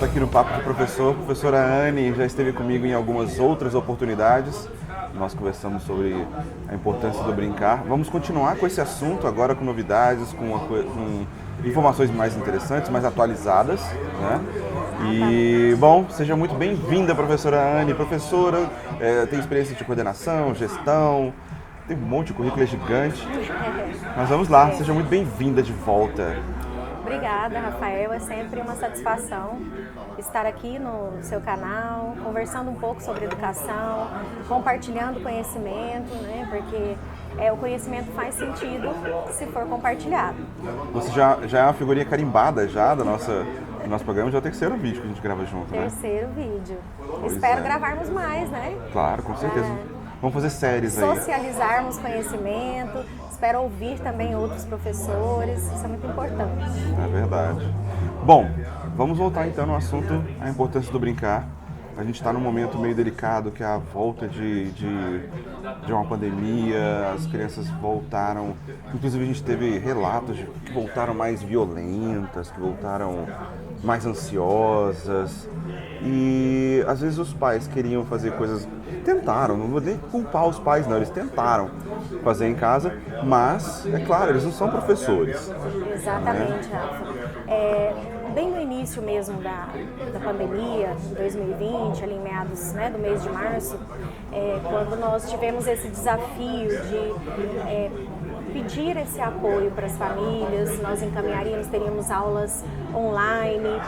aqui no Papo de Professor. A professora Anne já esteve comigo em algumas outras oportunidades. Nós conversamos sobre a importância do brincar. Vamos continuar com esse assunto agora com novidades, com informações mais interessantes, mais atualizadas, né? E, bom, seja muito bem-vinda, professora Anne. Professora, tem experiência de coordenação, gestão, tem um monte de currículo, é gigante. Mas vamos lá, seja muito bem-vinda de volta. Obrigada, Rafael. É sempre uma satisfação estar aqui no seu canal, conversando um pouco sobre educação, compartilhando conhecimento, né? Porque o conhecimento faz sentido se for compartilhado. Você já é uma figurinha carimbada já do nosso programa, já é o terceiro vídeo que a gente grava junto, né? Terceiro vídeo. Pois Espero é. gravarmos mais, né? Claro, com certeza. Vamos fazer séries aí. Socializarmos conhecimento, espero ouvir também outros professores, isso é muito importante. É verdade. Bom, vamos voltar então no assunto, a importância do brincar. A gente está num momento meio delicado, que é a volta de uma pandemia, as crianças voltaram, inclusive a gente teve relatos de que voltaram mais violentas, que voltaram mais ansiosas. E às vezes os pais queriam fazer coisas, tentaram, não vou nem culpar os pais não, eles tentaram fazer em casa, mas, é claro, eles não são professores. Exatamente, Né? Rafa. Bem no início mesmo da pandemia, em 2020, ali em meados, né, do mês de março, quando nós tivemos esse desafio de pedir esse apoio para as famílias, nós encaminharíamos, teríamos aulas online,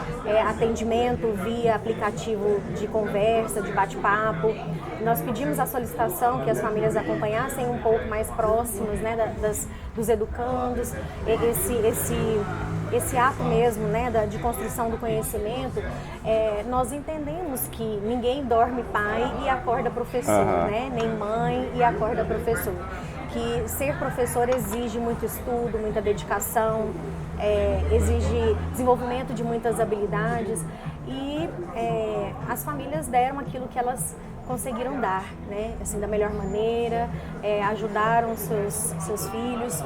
atendimento via aplicativo de conversa, de bate-papo. Nós pedimos a solicitação que as famílias acompanhassem um pouco mais próximas, né, dos educandos, esse ato mesmo, né, de construção do conhecimento. Nós entendemos que ninguém dorme pai e acorda professor, né, nem mãe e acorda professor. Que ser professor exige muito estudo, muita dedicação, exige desenvolvimento de muitas habilidades e as famílias deram aquilo que elas conseguiram dar, né? Assim, da melhor maneira, ajudaram seus filhos,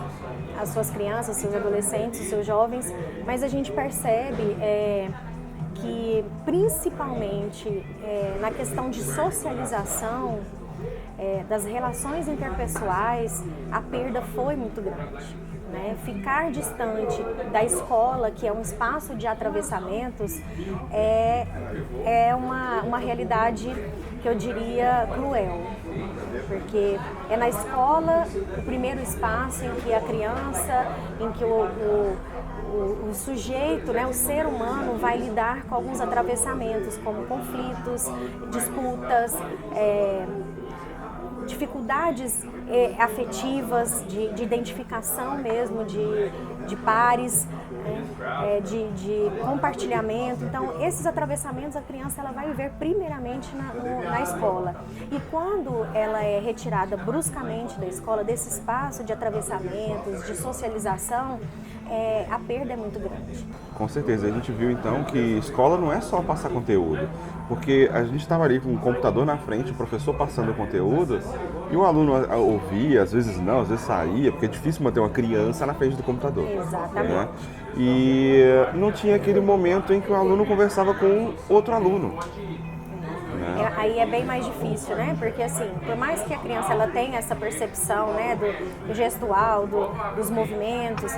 as suas crianças, seus adolescentes, os seus jovens, mas a gente percebe que principalmente na questão de socialização, das relações interpessoais, a perda foi muito grande. Né? Ficar distante da escola, que é um espaço de atravessamentos, é uma realidade que eu diria cruel. Porque é na escola o primeiro espaço em que a criança, em que o sujeito, né, o ser humano vai lidar com alguns atravessamentos, como conflitos, disputas, dificuldades afetivas, de identificação mesmo, de pares, de compartilhamento. Então, esses atravessamentos a criança ela vai viver primeiramente na escola. E quando ela é retirada bruscamente da escola, desse espaço de atravessamentos, de socialização, a perda é muito grande. Com certeza, a gente viu então que escola não é só passar conteúdo, porque a gente estava ali com um computador na frente, o professor passando o conteúdo, e o aluno ouvia, às vezes não, às vezes saía, porque é difícil manter uma criança na frente do computador. Exatamente. Né? E não tinha aquele momento em que o aluno conversava com outro aluno. Aí é bem mais difícil, né? Porque assim, por mais que a criança ela tenha essa percepção, né, do gestual, dos movimentos,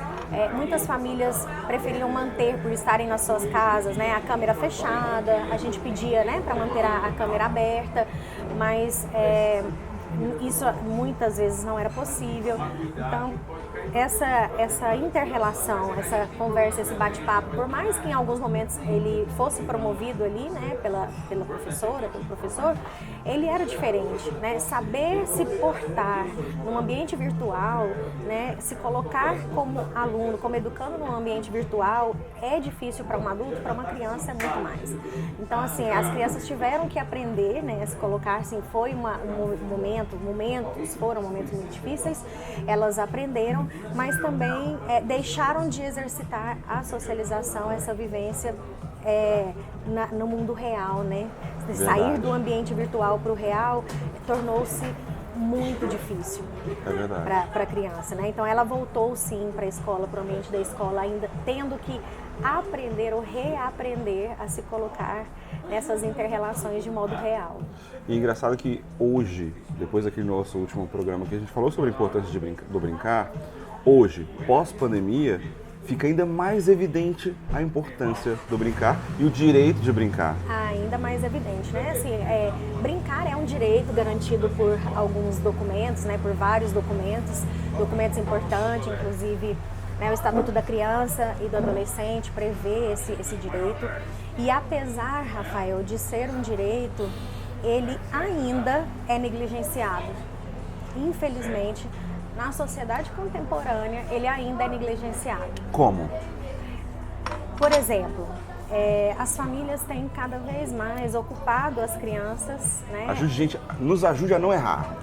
muitas famílias preferiam manter, por estarem nas suas casas, né, a câmera fechada. A gente pedia, né, para manter a câmera aberta, mas isso muitas vezes não era possível. Então, essa inter-relação, essa conversa, esse bate-papo, por mais que em alguns momentos ele fosse promovido ali, né, pela professora, pelo professor, ele era diferente, né? Saber se portar num ambiente virtual, né, se colocar como aluno, como educando num ambiente virtual, é difícil para um adulto, para uma criança é muito mais. Então, assim, as crianças tiveram que aprender, né, a se colocar, assim, foi foram momentos muito difíceis, elas aprenderam, mas também deixaram de exercitar a socialização, essa vivência no mundo real, né? Sair do ambiente virtual para o real tornou-se muito difícil para a criança, né? Então ela voltou sim para a escola, para o ambiente da escola, ainda tendo que aprender ou reaprender a se colocar nessas inter-relações de modo real. E é engraçado que hoje, depois daquele nosso último programa que a gente falou sobre a importância do brincar, hoje, pós-pandemia, fica ainda mais evidente a importância do brincar e o direito de brincar. Ainda mais evidente, né? Assim, brincar é um direito garantido por alguns documentos, né? Por vários documentos importantes, inclusive, né, o Estatuto da Criança e do Adolescente prevê esse direito. E apesar, Rafael, de ser um direito, ele ainda é negligenciado. Infelizmente, na sociedade contemporânea, ele ainda é negligenciado. Como? Por exemplo, as famílias têm cada vez mais ocupado as crianças, né? Nos ajude a não errar.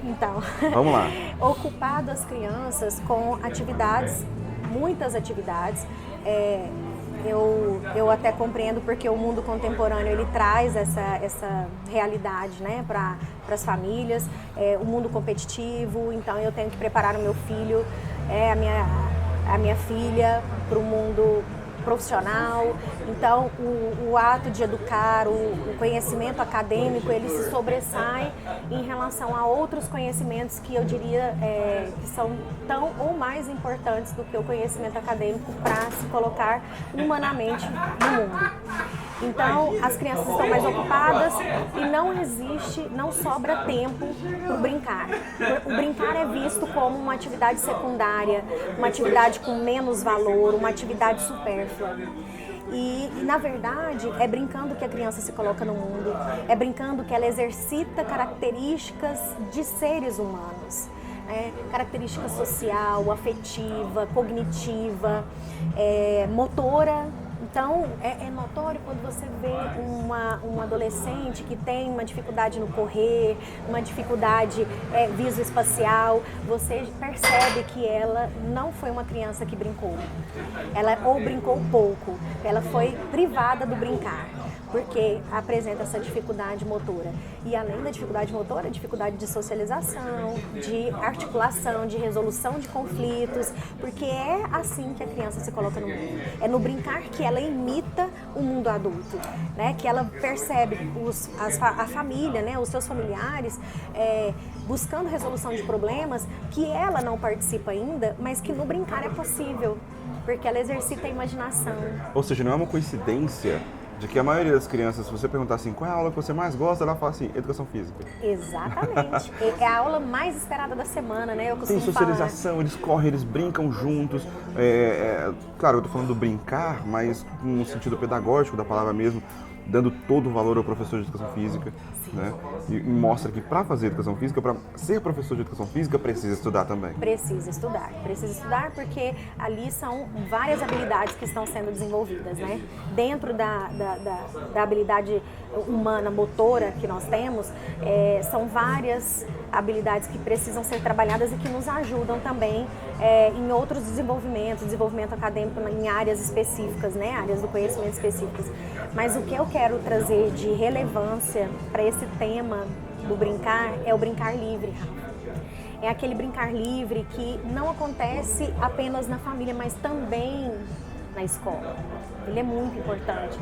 Então, vamos lá. Ocupado as crianças com atividades, muitas atividades. Eu até compreendo porque o mundo contemporâneo ele traz essa realidade, né, para as famílias, o mundo competitivo. Então eu tenho que preparar o meu filho, a minha filha para o mundo profissional. Então o ato de educar, o conhecimento acadêmico, ele se sobressai em relação a outros conhecimentos que eu diria que são tão ou mais importantes do que o conhecimento acadêmico para se colocar humanamente no mundo. Então as crianças estão mais ocupadas e não sobra tempo para o brincar. O brincar é visto como uma atividade secundária, uma atividade com menos valor, uma atividade supérflua. E, na verdade, é brincando que a criança se coloca no mundo, é brincando que ela exercita características de seres humanos, né? Característica social, afetiva, cognitiva, motora. Então, é notório quando você vê um adolescente que tem uma dificuldade no correr, uma dificuldade visoespacial, você percebe que ela não foi uma criança que brincou. Ela ou brincou pouco, ela foi privada do brincar, porque apresenta essa dificuldade motora. E além da dificuldade motora, dificuldade de socialização, de articulação, de resolução de conflitos, porque é assim que a criança se coloca no mundo. É no brincar que ela imita o mundo adulto, né? Que ela percebe a família, né? Os seus familiares buscando resolução de problemas que ela não participa ainda, mas que no brincar é possível, porque ela exercita a imaginação. Ou seja, não é uma coincidência de que a maioria das crianças, se você perguntar assim, qual é a aula que você mais gosta, ela fala assim, educação física. Exatamente. É a aula mais esperada da semana, né? Eu costumo Tem socialização, falar. Eles correm, eles brincam juntos. Claro, eu tô falando do brincar, mas no sentido pedagógico da palavra mesmo, dando todo o valor ao professor de educação física, né? E mostra que para fazer educação física, para ser professor de educação física, precisa estudar também. Precisa estudar porque ali são várias habilidades que estão sendo desenvolvidas, né? Dentro da habilidade humana motora que nós temos, são várias habilidades que precisam ser trabalhadas e que nos ajudam também em outros desenvolvimento acadêmico em áreas específicas, né? Áreas do conhecimento específicas. Mas o que eu quero trazer de relevância para esse tema do brincar é o brincar livre. É aquele brincar livre que não acontece apenas na família, mas também na escola. Ele é muito importante.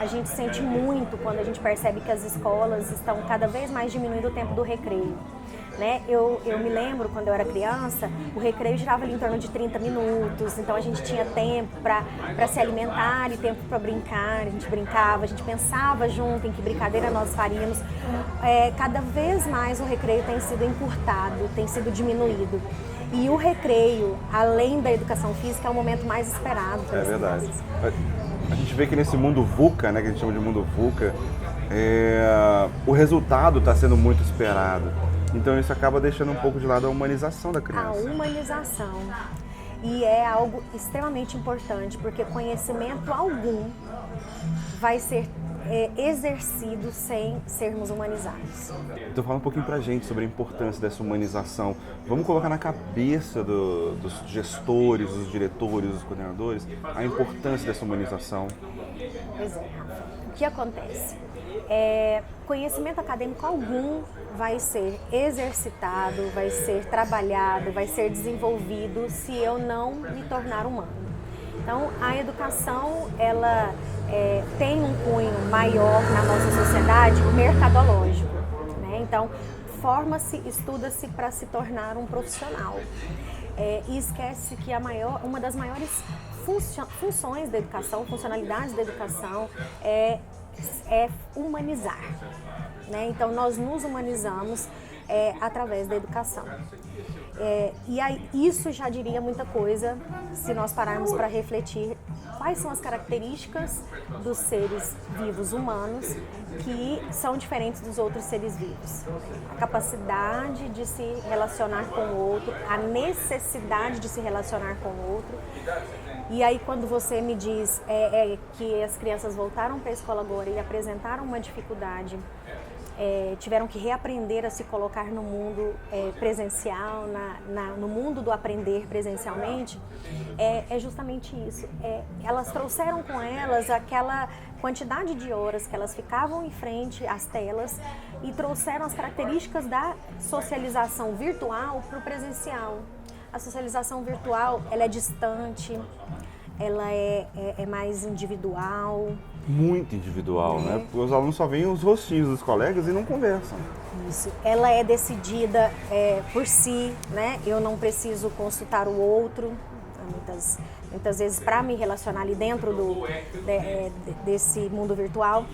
A gente sente muito quando a gente percebe que as escolas estão cada vez mais diminuindo o tempo do recreio. Né? Eu me lembro, quando eu era criança, o recreio girava ali em torno de 30 minutos, então a gente tinha tempo para se alimentar e tempo para brincar, a gente brincava, a gente pensava junto em que brincadeira nós faríamos. Cada vez mais o recreio tem sido encurtado, tem sido diminuído. E o recreio, além da educação física, é o momento mais esperado. É verdade. A gente vê que nesse mundo VUCA, né, que a gente chama de mundo VUCA, o resultado está sendo muito esperado. Então isso acaba deixando um pouco de lado a humanização da criança. A humanização. E é algo extremamente importante, porque conhecimento algum vai ser exercido sem sermos humanizados. Então fala um pouquinho pra gente sobre a importância dessa humanização. Vamos colocar na cabeça dos gestores, dos diretores, dos coordenadores, a importância dessa humanização. Pois é, Rafa. O que acontece? Conhecimento acadêmico algum vai ser exercitado, vai ser trabalhado, vai ser desenvolvido se eu não me tornar humano. Então, a educação, ela tem um cunho maior na nossa sociedade, mercadológico, né? Então, forma-se, estuda-se para se tornar um profissional. E esquece que uma das maiores funções da educação, funcionalidades da educação é humanizar, né? Então, nós nos humanizamos através da educação. E aí, isso já diria muita coisa se nós pararmos para refletir quais são as características dos seres vivos humanos que são diferentes dos outros seres vivos. A capacidade de se relacionar com o outro, a necessidade de se relacionar com o outro. E aí, quando você me diz que as crianças voltaram para a escola agora e apresentaram uma dificuldade, tiveram que reaprender a se colocar no mundo presencial, no mundo do aprender presencialmente, é justamente isso. Elas trouxeram com elas aquela quantidade de horas que elas ficavam em frente às telas e trouxeram as características da socialização virtual para o presencial. A socialização virtual, ela é distante, ela é mais individual. Muito individual, né? Porque os alunos só veem os rostinhos dos colegas e não conversam. Isso. Ela é decidida por si, né? Eu não preciso consultar o outro, muitas vezes, para me relacionar ali dentro desse mundo virtual.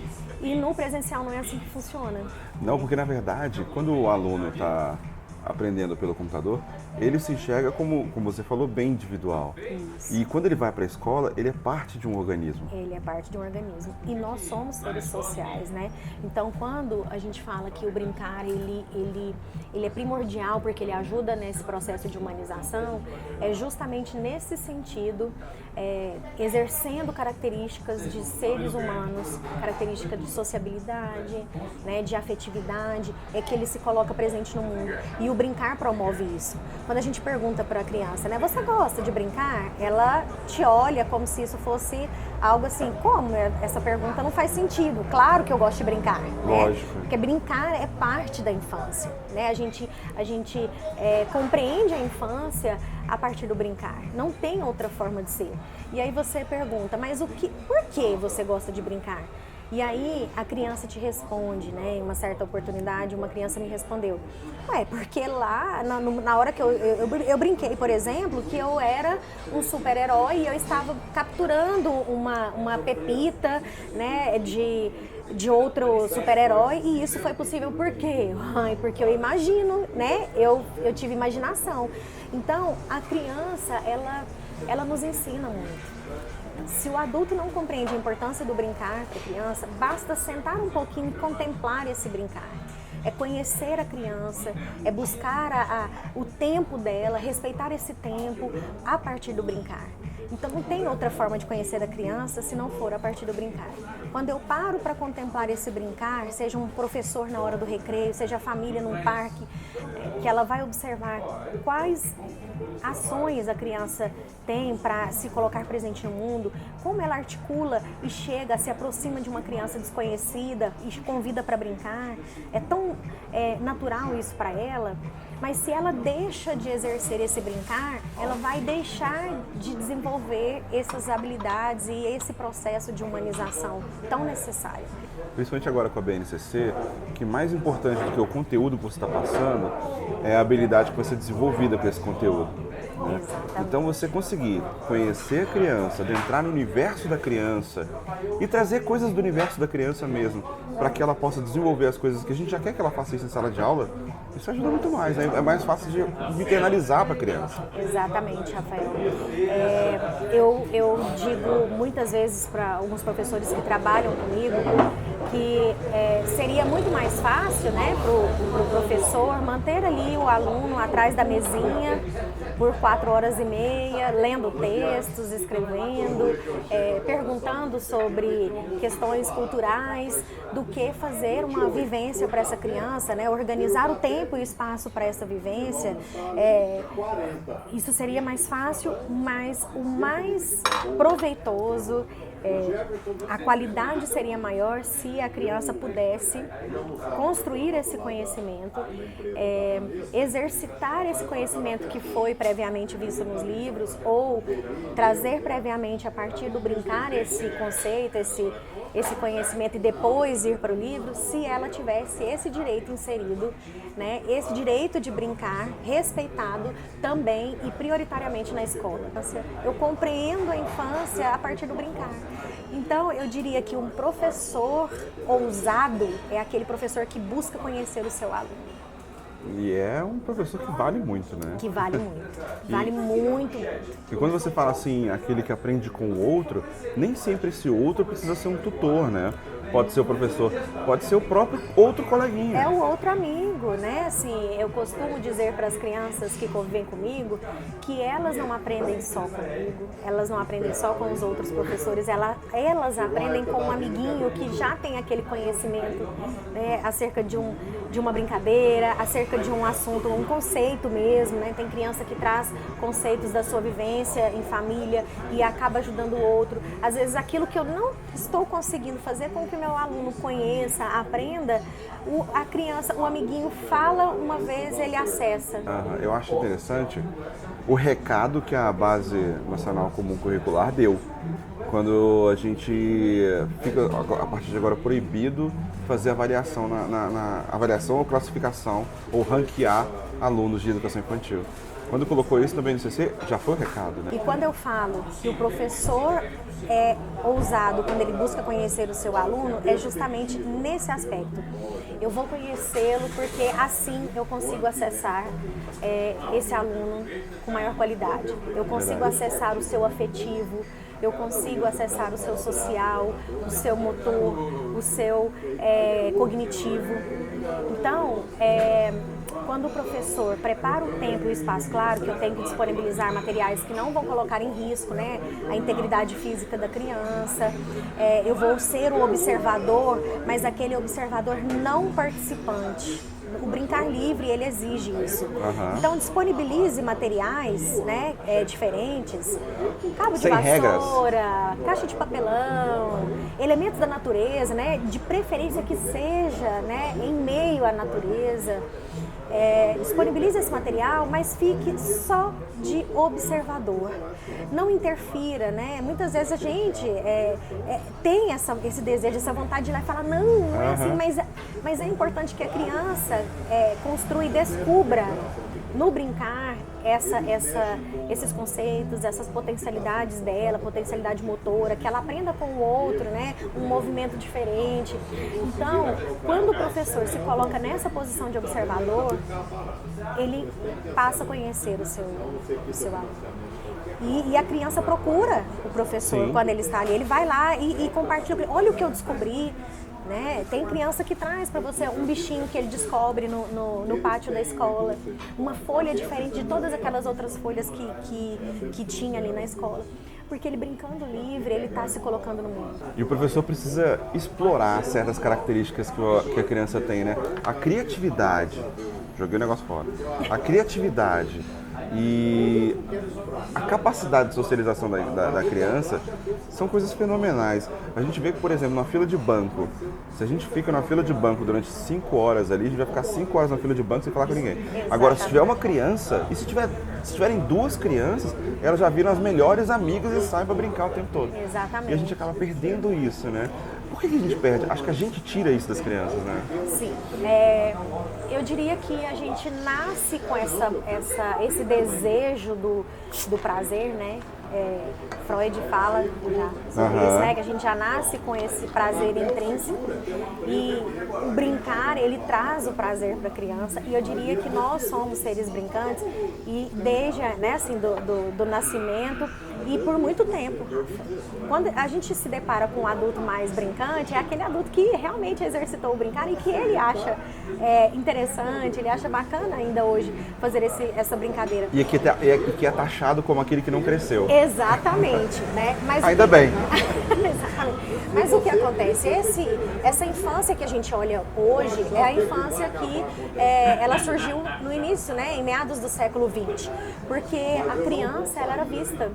E no presencial não é assim que funciona. Não, porque na verdade, quando o aluno está aprendendo pelo computador, ele se enxerga como você falou, bem individual. Isso. E quando ele vai para a escola, ele é parte de um organismo. Ele é parte de um organismo. E nós somos seres sociais, né? Então, quando a gente fala que o brincar, ele é primordial porque ele ajuda nesse processo de humanização, é justamente nesse sentido, exercendo características de seres humanos, características de sociabilidade, né, de afetividade, é que ele se coloca presente no mundo. E o brincar promove isso. Quando a gente pergunta para a criança, né, você gosta de brincar? Ela te olha como se isso fosse algo assim, como? Essa pergunta não faz sentido. Claro que eu gosto de brincar, Lógico. né? Porque brincar é parte da infância, né? A gente compreende a infância a partir do brincar. Não tem outra forma de ser. E aí você pergunta, mas por que você gosta de brincar? E aí a criança te responde, né? Em uma certa oportunidade, uma criança me respondeu, porque lá, na hora que eu brinquei, por exemplo, que eu era um super-herói e eu estava capturando uma pepita, né, de outro super-herói, e isso foi possível por quê? Porque eu imagino, né? Eu tive imaginação. Então, a criança, ela nos ensina muito. Se o adulto não compreende a importância do brincar para a criança, basta sentar um pouquinho e contemplar esse brincar. É conhecer a criança, é buscar o tempo dela, respeitar esse tempo a partir do brincar. Então não tem outra forma de conhecer a criança se não for a partir do brincar. Quando eu paro para contemplar esse brincar, seja um professor na hora do recreio, seja a família num parque, que ela vai observar quais ações a criança tem para se colocar presente no mundo, como ela articula e chega, se aproxima de uma criança desconhecida e convida para brincar. É tão natural isso para ela, mas se ela deixa de exercer esse brincar, ela vai deixar de desenvolver essas habilidades e esse processo de humanização tão necessário. Principalmente agora com a BNCC, o que mais importante do que o conteúdo que você está passando é a habilidade que vai ser desenvolvida para esse conteúdo. Né? Então você conseguir conhecer a criança, adentrar no universo da criança e trazer coisas do universo da criança mesmo, para que ela possa desenvolver as coisas que a gente já quer que ela faça isso em sala de aula, isso ajuda muito mais, né? É mais fácil de internalizar para a criança. Exatamente, Rafael. Eu digo muitas vezes para alguns professores que trabalham comigo que seria muito mais fácil, né, para o professor manter ali o aluno atrás da mesinha por 4 horas e meia, lendo textos, escrevendo, perguntando sobre questões culturais, do que fazer uma vivência para essa criança, né, organizar o tempo e o espaço para essa vivência. Isso seria mais fácil, mas o mais proveitoso a qualidade seria maior se a criança pudesse construir esse conhecimento, exercitar esse conhecimento que foi previamente visto nos livros ou trazer previamente a partir do brincar esse conceito, esse conhecimento e depois ir para o livro, se ela tivesse esse direito inserido, né, esse direito de brincar respeitado também e prioritariamente na escola. Eu compreendo a infância a partir do brincar. Então, eu diria que um professor ousado é aquele professor que busca conhecer o seu aluno. E é um professor que vale muito, né? Que vale muito. Vale muito. E quando você fala assim, aquele que aprende com o outro, nem sempre esse outro precisa ser um tutor, né? Pode ser o professor, pode ser o próprio outro coleguinha. É o outro amigo, né? Assim, eu costumo dizer para as crianças que convivem comigo que elas não aprendem só comigo, elas não aprendem só com os outros professores, elas aprendem com um amiguinho que já tem aquele conhecimento, né, acerca de uma brincadeira, acerca de um assunto, um conceito mesmo, né? Tem criança que traz conceitos da sua vivência em família e acaba ajudando o outro. Às vezes aquilo que eu não estou conseguindo fazer com que meu aluno conheça, aprenda, a criança, o amiguinho fala uma vez, ele acessa. Eu acho interessante o recado que a Base Nacional Comum Curricular deu. Quando a gente fica, a partir de agora, proibido fazer avaliação, avaliação ou classificação ou ranquear alunos de educação infantil. Quando colocou isso no BNCC, já foi o recado, né? E quando eu falo que o professor é ousado quando ele busca conhecer o seu aluno, é justamente nesse aspecto. Eu vou conhecê-lo porque assim eu consigo acessar esse aluno com maior qualidade. Eu consigo acessar o seu afetivo, eu consigo acessar o seu social, o seu motor, o seu cognitivo. Então, quando o professor prepara o tempo e o espaço, claro que eu tenho que disponibilizar materiais que não vão colocar em risco, né, a integridade física da criança, eu vou ser o observador, mas aquele observador não participante. O brincar livre, ele exige isso. Então, disponibilize materiais, né, diferentes, cabo de vassoura, caixa de papelão, elementos da natureza, né, de preferência que seja, né, em meio à natureza. Disponibilize esse material, mas fique só de observador. Não interfira, né? Muitas vezes a gente tem esse desejo, essa vontade de ir lá e falar, não é assim, mas é importante que a criança construa e descubra no brincar esses conceitos, essas potencialidades dela, potencialidade motora, que ela aprenda com o outro, né? Um movimento diferente. Então, quando o professor se coloca nessa posição de observador, ele passa a conhecer o seu aluno. E a criança procura o professor. Sim. Quando ele está ali, ele vai lá e compartilha, olha o que eu descobri. Né? Tem criança que traz para você um bichinho que ele descobre no pátio da escola, uma folha diferente de todas aquelas outras folhas que tinha ali na escola. Porque ele brincando livre, ele está se colocando no mundo. E o professor precisa explorar certas características que a criança tem, né? A criatividade, joguei o negócio fora, a criatividade e a capacidade de socialização da criança são coisas fenomenais. A gente vê que, por exemplo, na fila de banco, se a gente fica na fila de banco durante 5 horas ali, a gente vai ficar 5 horas na fila de banco sem falar com ninguém. Exatamente. Agora, se tiver uma criança, e se tiverem 2 crianças, elas já viram as melhores amigas e saem para brincar o tempo todo. Exatamente. E a gente acaba perdendo isso, né? Por que a gente perde? Acho que a gente tira isso das crianças, né? Sim. Eu diria que a gente nasce com esse desejo do prazer, né? Freud fala sobre isso, né? Que a gente já nasce com esse prazer intrínseco e o brincar, ele traz o prazer para a criança e eu diria que nós somos seres brincantes e desde, né, assim, do nascimento e por muito tempo. Quando a gente se depara com um adulto mais brincante, é aquele adulto que realmente exercitou o brincar e que ele acha interessante, ele acha bacana ainda hoje fazer essa brincadeira. E que é taxado como aquele que não cresceu. Exatamente, né? Mas ainda bem. Exatamente. Mas o que acontece? Essa infância que a gente olha hoje é a infância que ela surgiu no início, né? Em meados do século XX. Porque a criança, ela era vista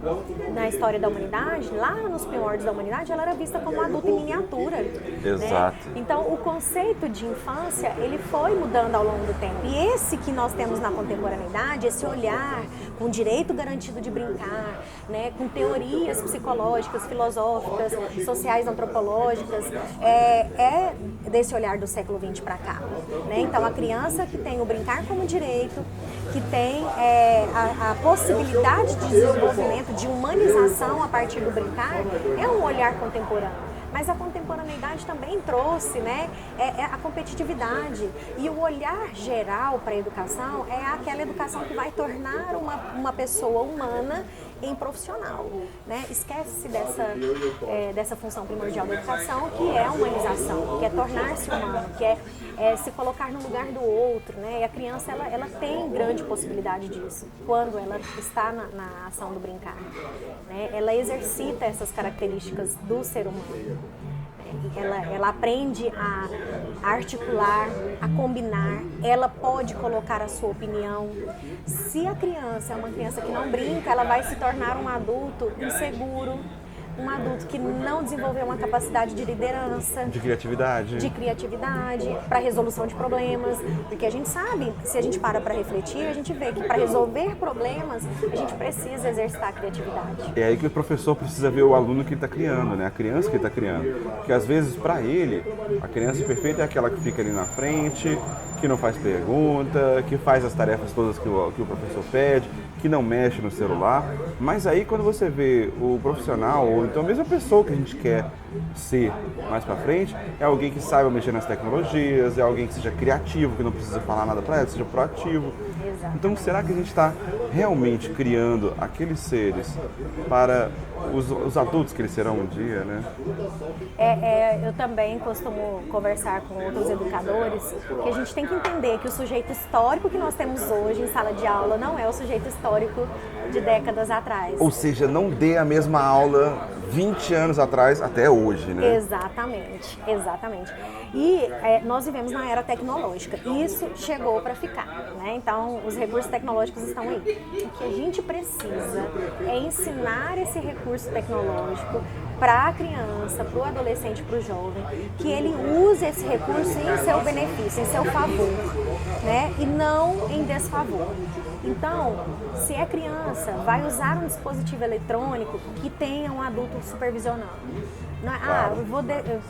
na história da humanidade, lá nos primórdios da humanidade, ela era vista como um adulto em miniatura. Exato. Né? Então, o conceito de infância, ele foi mudando ao longo do tempo. E esse que nós temos na contemporaneidade, esse olhar com direito garantido de brincar, né, com teorias psicológicas, filosóficas, sociais, antropológicas, é desse olhar do século XX para cá. Né? Então, a criança que tem o brincar como direito, que tem a possibilidade de desenvolvimento, de humanização a partir do brincar, é um olhar contemporâneo. Mas a contemporaneidade também trouxe, né, a competitividade. E o olhar geral para a educação é aquela educação que vai tornar uma pessoa humana em profissional. Né? Esquece-se dessa função primordial da educação, que é a humanização, que é tornar-se humano, que é se colocar no lugar do outro. Né? E a criança ela tem grande possibilidade disso, quando ela está na ação do brincar. Né? Ela exercita essas características do ser humano. Ela aprende a articular, a combinar, ela pode colocar a sua opinião. Se a criança é uma criança que não brinca, ela vai se tornar um adulto inseguro, um adulto que não desenvolveu uma capacidade de liderança, de criatividade para resolução de problemas, porque a gente sabe, se a gente para refletir, a gente vê que para resolver problemas a gente precisa exercitar a criatividade. É aí que o professor precisa ver o aluno que ele está criando, né? A criança que ele está criando, porque às vezes para ele a criança perfeita é aquela que fica ali na frente, que não faz pergunta, que faz as tarefas todas que o professor pede, que não mexe no celular. Mas aí quando você vê o profissional, ou então mesmo a pessoa que a gente quer ser mais pra frente, é alguém que saiba mexer nas tecnologias, é alguém que seja criativo, que não precisa falar nada pra ela, seja proativo. Exato. Então será que a gente está realmente criando aqueles seres para os adultos que eles serão um dia, né? Eu também costumo conversar com outros educadores que a gente tem que entender que o sujeito histórico que nós temos hoje em sala de aula não é o sujeito histórico de décadas atrás. Ou seja, não dê a mesma aula 20 anos atrás até hoje, né? Exatamente. E nós vivemos na era tecnológica. Isso chegou para ficar, né? Então, os recursos tecnológicos estão aí. O que a gente precisa é ensinar esse recurso tecnológico para a criança, para o adolescente, para o jovem, que ele use esse recurso em seu benefício, em seu favor, né? E não em desfavor. Então, se é criança, vai usar um dispositivo eletrônico que tenha um adulto supervisionando.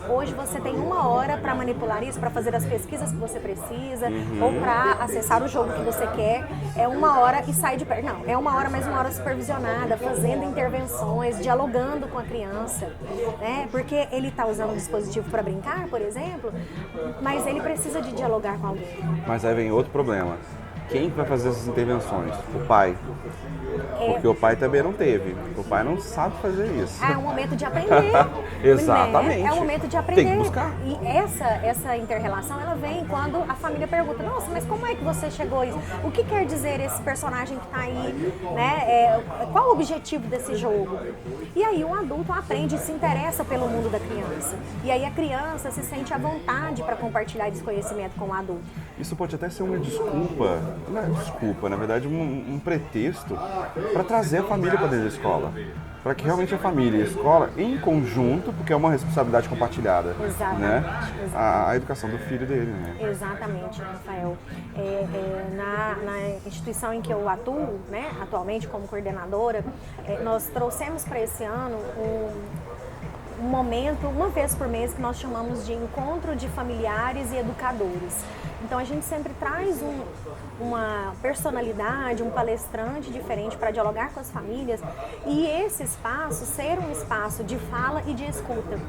Hoje você tem 1 hora para manipular isso, para fazer as pesquisas que você precisa, ou para acessar o jogo que você quer. É 1 hora e sai de perto. Não, é 1 hora, mais 1 hora supervisionada, fazendo intervenções, dialogando com a criança. Né? Porque ele está usando um dispositivo para brincar, por exemplo, mas ele precisa de dialogar com alguém. Mas aí vem outro problema. Quem vai fazer essas intervenções? O pai. Porque o pai também não teve. O pai não sabe fazer isso. É um momento de aprender. Exatamente. Né? É um momento de aprender. Tem que buscar. E essa inter-relação, ela vem quando a família pergunta: nossa, mas como é que você chegou a isso? O que quer dizer esse personagem que está aí? Né? Qual o objetivo desse jogo? E aí o adulto aprende e se interessa pelo mundo da criança. E aí a criança se sente à vontade para compartilhar esse conhecimento com o adulto. Isso pode até ser uma desculpa, não é desculpa, na verdade um pretexto para trazer a família para dentro da escola. Para que realmente a família e a escola, em conjunto, porque é uma responsabilidade compartilhada, né? A educação do filho dele, né? Exatamente, Rafael. Na instituição em que eu atuo, né, atualmente como coordenadora, nós trouxemos para esse ano um momento, uma vez por mês, que nós chamamos de encontro de familiares e educadores. Então a gente sempre traz uma personalidade, um palestrante diferente para dialogar com as famílias, e esse espaço ser um espaço de fala e de escuta.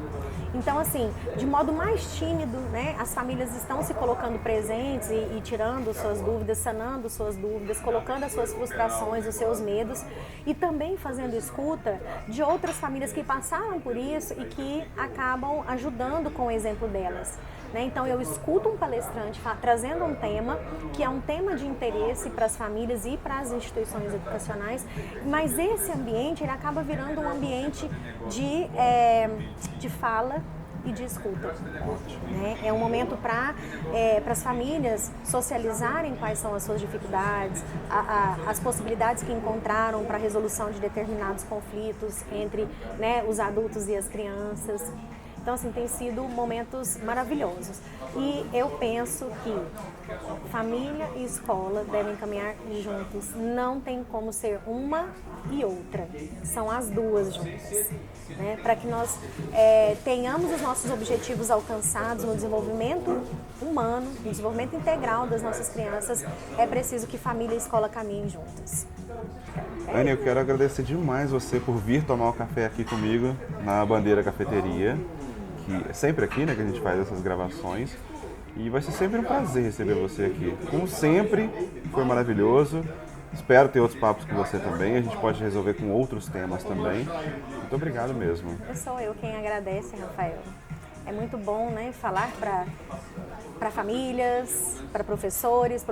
Então, assim, de modo mais tímido, né, as famílias estão se colocando presentes e tirando suas dúvidas, sanando suas dúvidas, colocando as suas frustrações, os seus medos, e também fazendo escuta de outras famílias que passaram por isso e que acabam ajudando com o exemplo delas. Então, eu escuto um palestrante trazendo um tema, que é um tema de interesse para as famílias e para as instituições educacionais, mas esse ambiente ele acaba virando um ambiente de fala, e de escuta. Né? É um momento para as famílias socializarem quais são as suas dificuldades, as possibilidades que encontraram para a resolução de determinados conflitos entre, né, os adultos e as crianças. Então, assim, tem sido momentos maravilhosos. E eu penso que família e escola devem caminhar juntos. Não tem como ser uma e outra. São as duas juntas. Né? Para que nós tenhamos os nossos objetivos alcançados no desenvolvimento humano, no desenvolvimento integral das nossas crianças, é preciso que família e escola caminhem juntas. Anne, eu quero agradecer demais você por vir tomar um café aqui comigo na Bandeira Cafeteria, que é sempre aqui, né, que a gente faz essas gravações. E vai ser sempre um prazer receber você aqui. Como sempre, foi maravilhoso. Espero ter outros papos com você também. A gente pode resolver com outros temas também. Muito obrigado mesmo. Sou eu quem agradece, Rafael. É muito bom, né, falar para famílias, para professores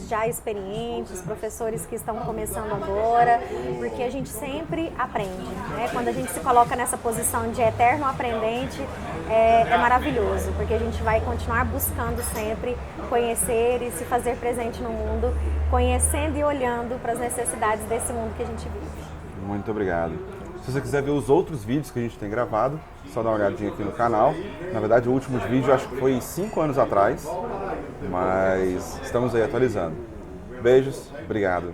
já experientes, professores que estão começando agora, porque a gente sempre aprende, né? Quando a gente se coloca nessa posição de eterno aprendente, é maravilhoso, porque a gente vai continuar buscando sempre conhecer e se fazer presente no mundo, conhecendo e olhando para as necessidades desse mundo que a gente vive. Muito obrigado. Se você quiser ver os outros vídeos que a gente tem gravado, só dá uma olhadinha aqui no canal. Na verdade, o último vídeo acho que foi 5 anos atrás, mas estamos aí atualizando. Beijos, obrigado.